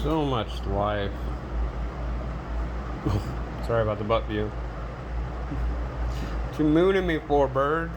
so much life. Sorry about the butt view. What you mooning me for, bird?